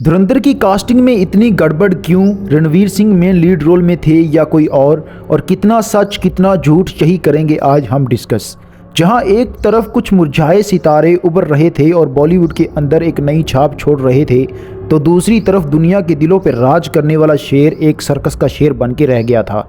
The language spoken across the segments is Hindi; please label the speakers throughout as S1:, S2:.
S1: धुरंधर की कास्टिंग में इतनी गड़बड़ क्यों? Ranveer Singh main lead role में थे या कोई और कितना सच कितना झूठ यही करेंगे आज हम डिस्कस। जहां एक तरफ कुछ मुरझाए सितारे उभर रहे थे और बॉलीवुड के अंदर एक नई छाप छोड़ रहे थे, तो दूसरी तरफ दुनिया के दिलों पर राज करने वाला शेर एक सर्कस का शेर बन के रह गया था।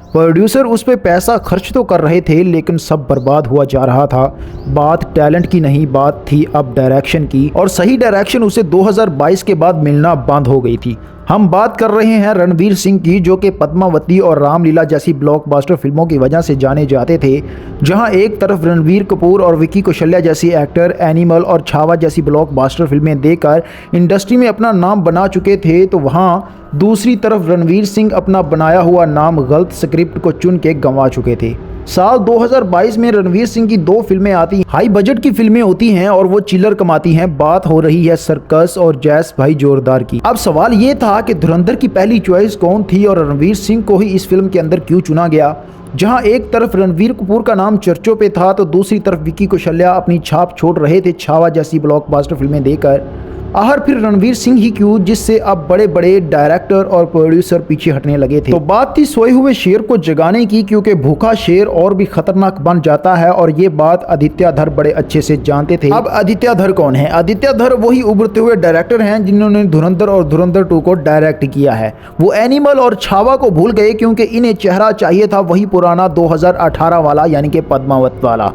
S1: प्रोड्यूसर उस पर पैसा खर्च तो कर रहे थे लेकिन सब बर्बाद हुआ जा रहा था। बात टैलेंट की नहीं, बात थी अब डायरेक्शन की, और सही डायरेक्शन उसे 2022 के बाद मिलना बंद हो गई थी। हम बात कर रहे हैं रणवीर सिंह की, जो कि पद्मावती और रामलीला जैसी ब्लॉकबस्टर फिल्मों की वजह से जाने जाते थे। जहां एक तरफ रणवीर कपूर और विकी कौशल्या जैसी एक्टर एनिमल और छावा जैसी ब्लॉकबस्टर फिल्में देकर इंडस्ट्री में अपना नाम बना चुके थे, तो वहां दूसरी तरफ रणवीर सिंह अपना बनाया हुआ नाम गलत स्क्रिप्ट को चुन के गंवा चुके थे। साल 2022 में रणवीर सिंह की 2 फिल्में आती, हाई बजट की फिल्में होती हैं और वो चिल्लर कमाती हैं। बात हो रही है सर्कस और जैस भाई जोरदार की। अब सवाल ये था कि धुरंधर की पहली चॉइस कौन थी और रणवीर सिंह को ही इस फिल्म के अंदर क्यों चुना गया। जहां एक तरफ रणवीर कपूर का नाम चर्चों पे था, तो दूसरी तरफ विकी कौशल्या अपनी छाप छोड़ रहे थे छावा जैसी ब्लॉकबस्टर फिल्में देकर। आखिर फिर रणवीर सिंह ही क्यों, जिससे अब बड़े बड़े डायरेक्टर और प्रोड्यूसर पीछे हटने लगे थे। तो बात थी सोए हुए शेर को जगाने की, क्योंकि भूखा शेर और भी खतरनाक बन जाता है, और ये बात आदित्य धर बड़े अच्छे से जानते थे। अब आदित्य धर कौन है? आदित्य धर वही उभरते हुए डायरेक्टर हैं जिन्होंने धुरंधर और धुरंधर 2 को डायरेक्ट किया है। वो एनिमल और छावा को भूल गए, क्योंकि इन्हें चेहरा चाहिए था वही पुराना 2018 वाला, यानी कि पद्मावत वाला।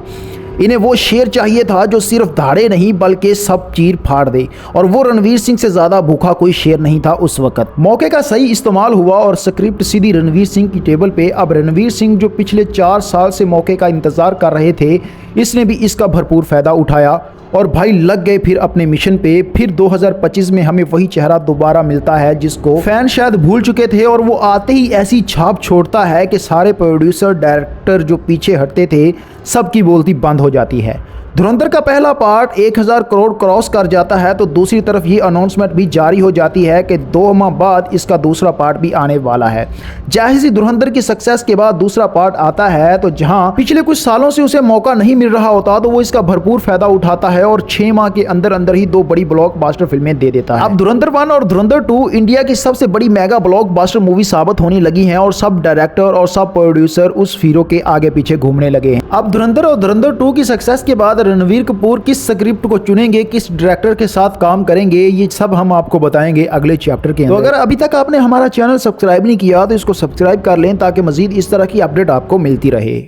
S1: इन्हें वो शेर चाहिए था जो सिर्फ धाड़े नहीं बल्कि सब चीर फाड़ दे, और वो रणवीर सिंह से ज़्यादा भूखा कोई शेर नहीं था उस वक्त। मौके का सही इस्तेमाल हुआ और स्क्रिप्ट सीधी रणवीर सिंह की टेबल पे। अब रणवीर सिंह जो पिछले 4 साल से मौके का इंतज़ार कर रहे थे, इसने भी इसका भरपूर फ़ायदा उठाया और भाई लग गए फिर अपने मिशन पे। फिर 2025 में हमें वही चेहरा दोबारा मिलता है जिसको फैन शायद भूल चुके थे, और वो आते ही ऐसी छाप छोड़ता है कि सारे प्रोड्यूसर डायरेक्टर जो पीछे हटते थे सबकी बोलती बंद हो जाती है। धुरंधर का पहला पार्ट 1000 करोड़ क्रॉस कर जाता है, तो दूसरी तरफ ये अनाउंसमेंट भी जारी हो जाती है कि 2 माह बाद इसका दूसरा पार्ट भी आने वाला है। जाहिर सी धुरंधर की सक्सेस के बाद दूसरा पार्ट आता है, तो जहां पिछले कुछ सालों से उसे मौका नहीं मिल रहा होता, तो वो इसका भरपूर फायदा उठाता है और 6 माह के अंदर अंदर ही 2 बड़ी ब्लॉकबस्टर फिल्में दे देता है। अब धुरंधर 1 और धुरंधर 2 इंडिया की सबसे बड़ी मेगा ब्लॉकबस्टर मूवी साबित होने लगी हैं, और सब डायरेक्टर और सब प्रोड्यूसर उस हीरो के आगे पीछे घूमने लगे हैं। अब धुरंधर और धुरंधर 2 की सक्सेस के बाद रणवीर कपूर किस स्क्रिप्ट को चुनेंगे, किस डायरेक्टर के साथ काम करेंगे, ये सब हम आपको बताएंगे अगले चैप्टर के अंदर। तो अगर अभी तक आपने हमारा चैनल सब्सक्राइब नहीं किया तो इसको सब्सक्राइब कर लें, ताकि मजीद इस तरह की अपडेट आपको मिलती रहे।